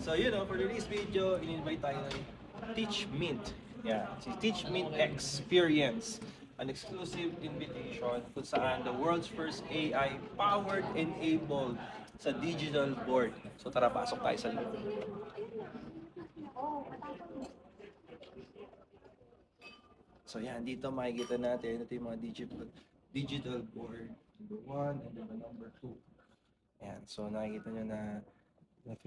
So for today's video, in-invite tayo ng Teach Mint. Yeah, si Teach Mint Experience. An exclusive invitation kung saan the world's first AI powered enabled sa digital board. So tara, pasok tayo sa loob. So yan, dito makikita natin ito yung mga digital board. Number 1 and then the number 2. Ayan, so nakikita nyo na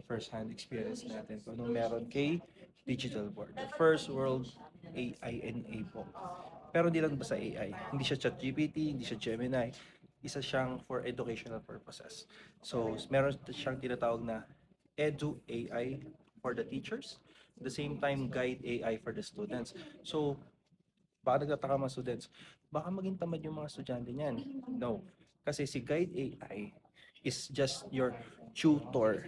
first hand experience natin kung anong meron kay digital board. The first world AI enabled. Pero hindi lang basta AI. Hindi siya ChatGPT, hindi siya Gemini. Isa siyang for educational purposes. So, meron siyang tinatawag na Edu AI for the teachers. At the same time, Guide AI for the students. So, baka nagtataka mga students, baka maging tamad yung mga estudyante niyan. No. Kasi si Guide AI is just your tutor,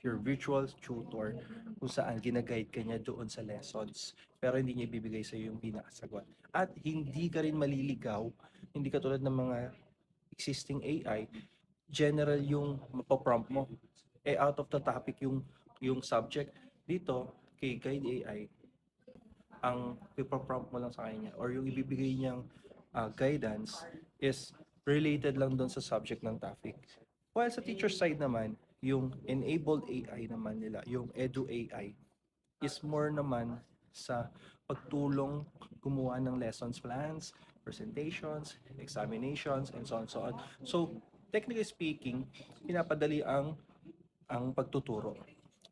your virtual tutor, kung saan ginaguide ka niya doon sa lessons. Pero hindi niya ibibigay sa iyo yung pinakasagot. At hindi ka rin maliligaw, hindi ka tulad ng mga existing AI, general yung mapaprompt mo. Out of the topic yung subject. Dito, kay Guide AI, ang ipaprompt mo lang sa kanya or yung ibibigay niyang guidance is related lang doon sa subject ng topic. While sa teacher side naman, yung enabled AI naman nila, yung Edu AI, is more naman sa pagtulong gumawa ng lessons plans, presentations, examinations, and so on, so on. So, technically speaking, pinapadali ang pagtuturo.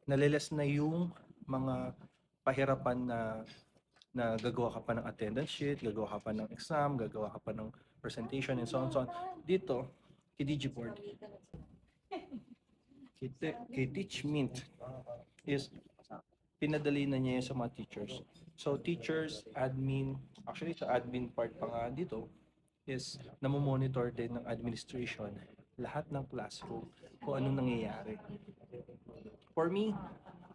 Naliles na yung mga pahirapan na gagawa ka pa ng attendance sheet, gagawa ka pa ng exam, gagawa ka pa ng presentation, and so on, so on. Dito, kay Digiboard, kay Teach Mint, is pinadali na niya yun sa mga teachers. So, teachers, admin, actually sa admin part pa nga dito, is namomonitor din ng administration lahat ng classroom kung anong nangyayari. For me,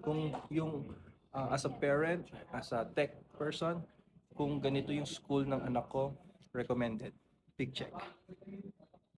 kung yung as a parent, as a tech person, kung ganito yung school ng anak ko, recommended. Big check.